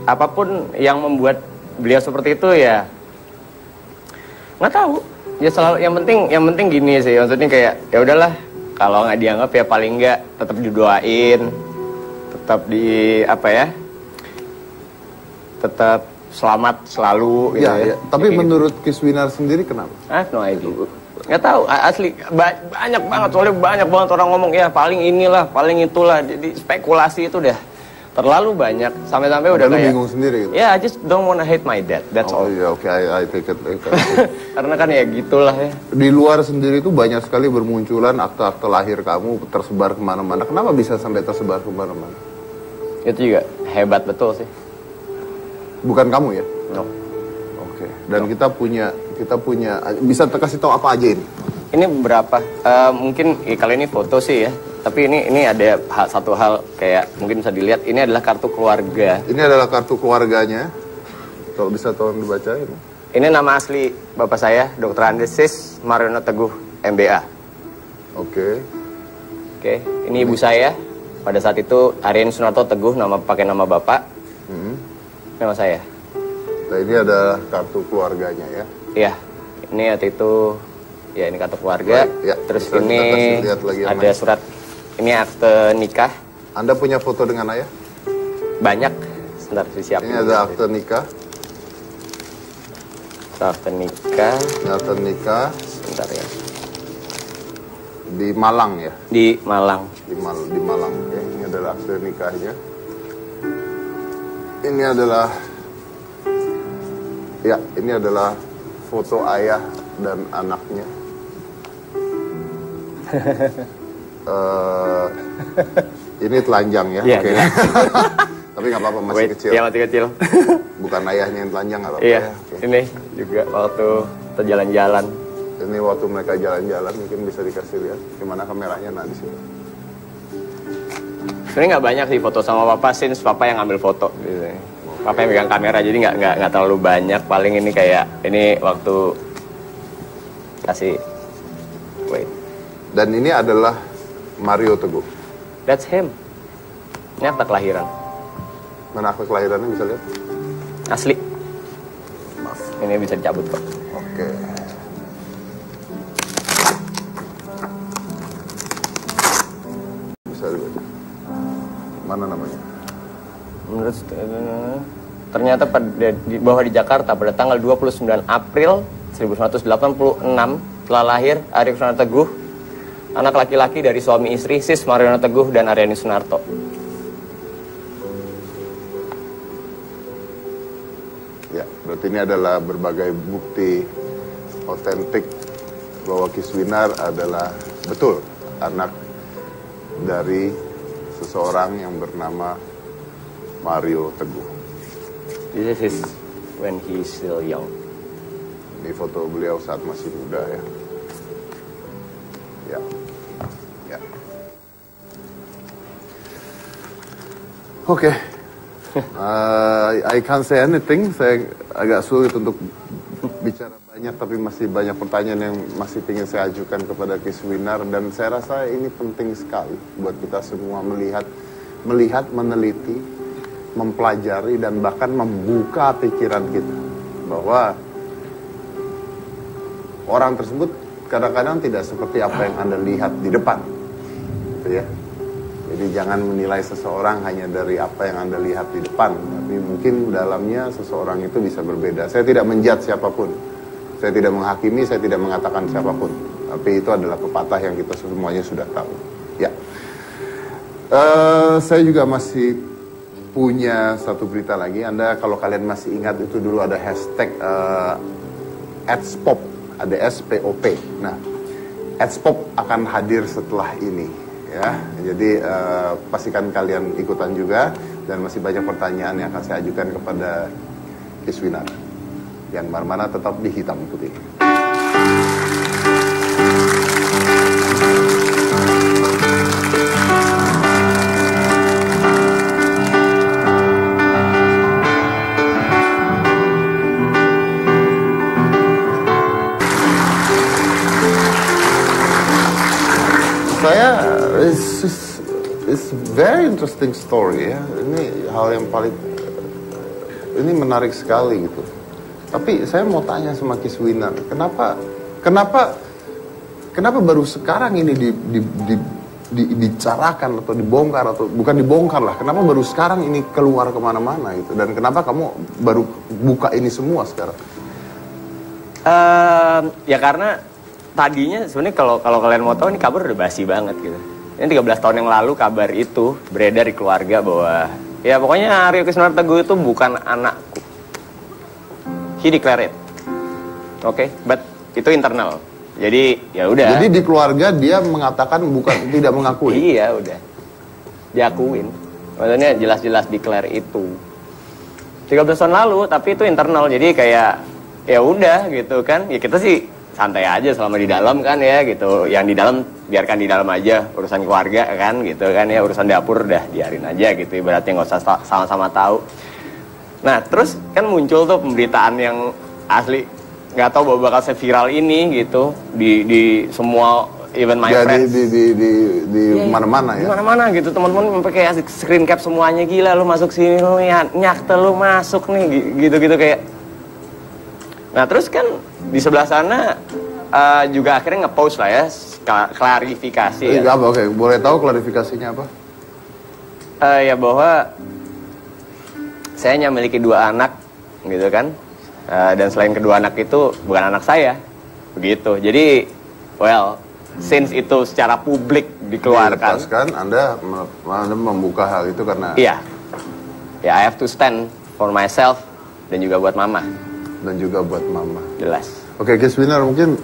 apapun yang membuat beliau seperti itu ya nggak tahu. Ya selalu yang penting gini sih, maksudnya kayak ya udahlah, kalau nggak dianggap ya paling nggak tetap didoain, tetap tetap selamat selalu gitu ya. Tapi menurut Kiswinar sendiri kenapa? No idea. Nggak tahu, asli banyak banget, soalnya banyak banget orang ngomong ya paling inilah, paling itulah, jadi spekulasi itu deh terlalu banyak sampai-sampai udah kayak bingung sendiri gitu. I just don't wanna hate my dad, that's all. Oh iya, oke, I take it. Karena kan ya gitulah ya. Di luar sendiri itu banyak sekali bermunculan akte-akte lahir kamu tersebar kemana-mana. Kenapa bisa sampai tersebar kemana-mana? Itu juga hebat betul sih. Bukan kamu ya? No. Oke. Dan kita punya bisa kasih tahu apa aja ini? Ini beberapa, mungkin kali ini foto sih ya. Tapi ini ada satu hal kayak mungkin bisa dilihat, ini adalah kartu keluarga. Ini adalah kartu keluarganya. Kalau bisa tolong dibacain. Ini nama asli bapak saya, Dr. Andesis Mariono Teguh, MBA. Oke. Oke, ini ibu saya. Pada saat itu Aryani Sunarto Teguh, pakai nama bapak. Nama saya. Nah, ini adalah kartu keluarganya ya? Iya, ini waktu itu, ya ini kartu keluarga. Ya, terus ini ada surat, ini akte nikah. Anda punya foto dengan ayah? Banyak, sebentar disiapin. Ini ada akte nikah. Akte nikah. Akte nikah. Sebentar ya. Di Malang ya? Di Malang. Di Malang, ya. Ini adalah akte nikahnya. Ini adalah foto ayah dan anaknya. Ini telanjang ya? Iya. Okay. Tapi nggak apa-apa, masih kecil. Iya, masih kecil. Bukan ayahnya yang telanjang, nggak apa-apa. Iya, ya? Okay. ini juga waktu kita jalan-jalan. Ini waktu mereka jalan-jalan, mungkin bisa dikasih lihat. Gimana kameranya, nah di sini. Sebenarnya nggak banyak sih foto sama papa, since papa yang ngambil foto. Gitu. Papa yang pegang kamera, jadi nggak terlalu banyak. Paling ini kayak, ini waktu kasih, wait. Dan ini adalah Mario Teguh. That's him. Ini akta kelahiran. Mana akta kelahirannya, bisa lihat? Asli. Maaf. Ini bisa dicabut kok. Oke. Bisa dibaca. Mana namanya? Menurut ternyata bahwa di Jakarta pada tanggal 29 April 1986 telah lahir Arief Sunarto Teguh, anak laki-laki dari suami istri Sis Mariono Teguh dan Aryani Sunarto. Ya, berarti ini adalah berbagai bukti otentik bahwa Kiswinar adalah betul anak dari seseorang yang bernama Mario Teguh. This is when he's still young. Ini foto beliau saat masih muda ya. Ya. Ya. Oke. I can't say anything. Saya agak sulit untuk bicara banyak, tapi masih banyak pertanyaan yang masih ingin saya ajukan kepada Kiswinar, dan saya rasa ini penting sekali buat kita semua melihat, meneliti, mempelajari, dan bahkan membuka pikiran kita bahwa orang tersebut kadang-kadang tidak seperti apa yang Anda lihat di depan, gitu ya. Jadi jangan menilai seseorang hanya dari apa yang Anda lihat di depan, tapi mungkin dalamnya seseorang itu bisa berbeda. Saya tidak menjudge siapapun, saya tidak menghakimi, saya tidak mengatakan siapapun, tapi itu adalah pepatah yang kita semuanya sudah tahu. Ya, saya juga masih punya satu berita lagi. Anda kalau kalian masih ingat itu dulu ada hashtag @spop, ada SPOP. Nah, @spop akan hadir setelah ini. Ya, jadi pastikan kalian ikutan juga, dan masih banyak pertanyaan yang akan saya ajukan kepada Kiswinar. Yang mana tetap di hitam putih. It's very interesting story ya. Ini hal yang paling ini menarik sekali gitu. Tapi saya mau tanya sama Kiswinar, kenapa baru sekarang ini dibicarakan atau dibongkar, atau bukan dibongkar lah, kenapa baru sekarang ini keluar kemana-mana gitu, dan kenapa kamu baru buka ini semua sekarang? Ya karena tadinya sebenarnya kalau kalian mau tahu ini kabar udah basi banget gitu. Ini 13 tahun yang lalu kabar itu beredar di keluarga bahwa ya pokoknya Aryo Kiswinar Teguh itu bukan anakku. He declared it. Oke, but itu internal. Jadi ya udah. Jadi di keluarga dia mengatakan bukan, tidak mengakui. Iya udah. Diakuin. Maksudnya jelas-jelas declare itu. 13 tahun lalu, tapi itu internal. Jadi kayak ya udah gitu kan. Ya kita sih santai aja selama di dalam kan ya gitu. Yang di dalam biarkan di dalam aja, urusan keluarga kan gitu kan ya, urusan dapur udah biarin aja gitu. Ibaratnya nggak usah sama-sama tahu. Nah terus kan muncul tuh pemberitaan yang asli nggak tahu bahwa bakal seviral ini gitu di semua even my friends di mana-mana ya. Di mana-mana gitu, teman-teman sampai kayak screen cap semuanya, gila lu masuk sini lu nyakte lu masuk nih gitu-gitu kayak. Nah terus kan di sebelah sana juga akhirnya nge-post lah ya klarifikasi. Ya. Oke, boleh tahu klarifikasinya apa? Ya bahwa saya hanya memiliki 2 anak gitu kan, dan selain kedua anak itu bukan anak saya begitu. Jadi well, since itu secara publik dikeluarkan, Anda membuka hal itu karena iya ya, I have to stand for myself dan juga buat mama. Jelas. Oke, Kiswinar, mungkin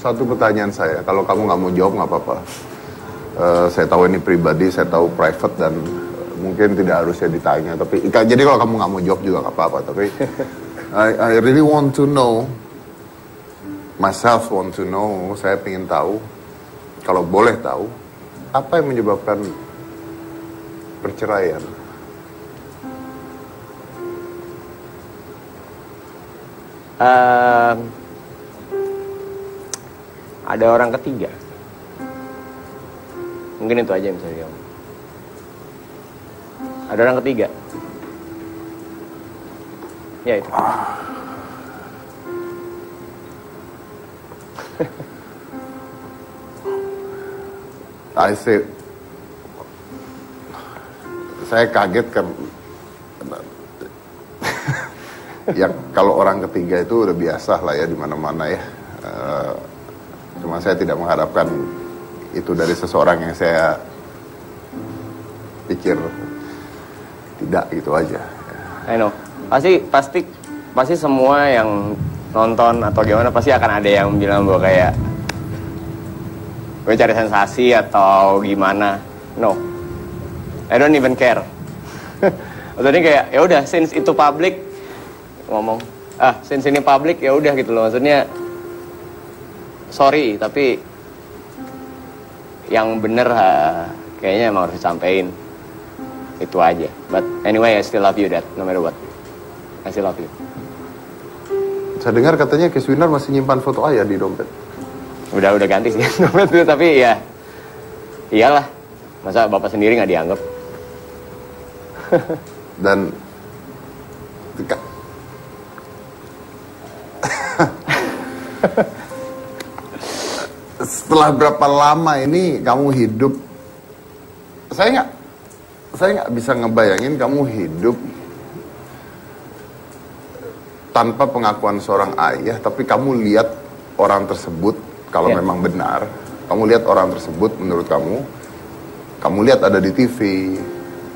satu pertanyaan saya, kalau kamu nggak mau jawab nggak apa-apa. Saya tahu ini pribadi, saya tahu private, dan mungkin tidak harusnya ditanya. Tapi jadi kalau kamu nggak mau jawab juga nggak apa-apa. Tapi I really want to know, myself want to know. Saya ingin tahu, kalau boleh tahu, apa yang menyebabkan perceraian? Ada orang ketiga. Mungkin itu aja yang bisa dijawab. Ada orang ketiga. Ya itu. Saya kaget kan. Ya kalau orang ketiga itu udah biasa lah ya di mana-mana ya. Cuma saya tidak mengharapkan itu dari seseorang yang saya pikir tidak, gitu aja. I know. Pasti semua yang nonton atau gimana pasti akan ada yang bilang bahwa kayak gue cari sensasi atau gimana. No, I don't even care. Maksudnya kayak ya udah, since itu public, since ini public ya udah gitu loh. Maksudnya sorry, tapi yang bener kayaknya emang harus disampaikan. Itu aja. But anyway, I still love you, Dad, no matter what. I still love you. Saya dengar katanya Kiswinar masih nyimpan foto ayah di dompet. Udah ganti sih dompet itu, tapi ya iyalah. Masa bapak sendiri nggak dianggap? Dan setelah berapa lama ini kamu hidup? Saya nggak bisa ngebayangin kamu hidup tanpa pengakuan seorang ayah, tapi kamu lihat orang tersebut, kalau memang benar, kamu lihat orang tersebut, menurut kamu lihat ada di TV,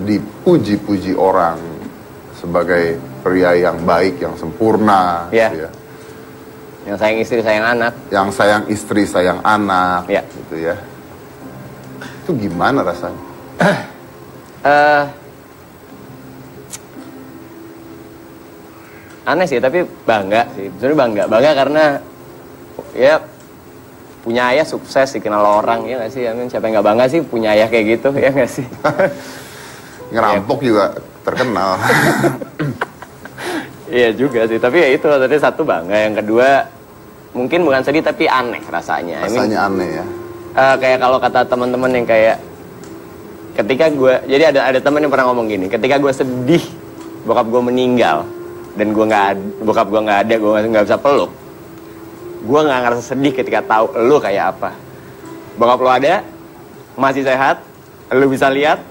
dipuji-puji orang sebagai pria yang baik, yang sempurna, gitu ya. Yang sayang istri, sayang anak. Yang sayang istri, sayang anak, ya. Gitu ya. Itu gimana rasanya? Aneh sih, tapi bangga sih. Sebenarnya bangga karena ya punya ayah sukses, dikenal orang, ya nggak sih? I mean, siapa yang nggak bangga sih punya ayah kayak gitu, ya nggak sih? Ngerampok juga terkenal. Iya juga sih, tapi ya itu tadi satu bangga, yang kedua mungkin bukan sedih tapi aneh rasanya. Rasanya aneh ya. Kayak kalau kata teman-teman yang kayak ketika gue, jadi ada temen yang pernah ngomong gini, ketika gue sedih bokap gue meninggal dan bokap gue nggak ada, gue nggak bisa peluk, gue nggak ngerasa sedih ketika tahu lu kayak apa. Bokap lu ada, masih sehat, lu bisa lihat,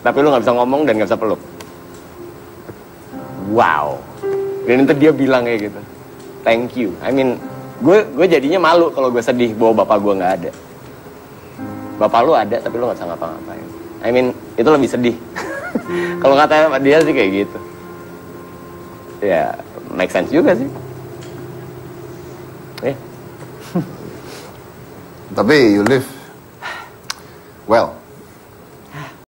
tapi lu nggak bisa ngomong dan nggak bisa peluk. Wow. Dan itu dia bilang kayak gitu. Thank you. I mean, gue jadinya malu kalau gue sedih bahwa bapak gue nggak ada. Bapak lu ada, tapi lu nggak bisa ngapa-ngapain. I mean, itu lebih sedih. Kalau kata dia sih kayak gitu. Ya, make sense juga sih. Tapi you live well.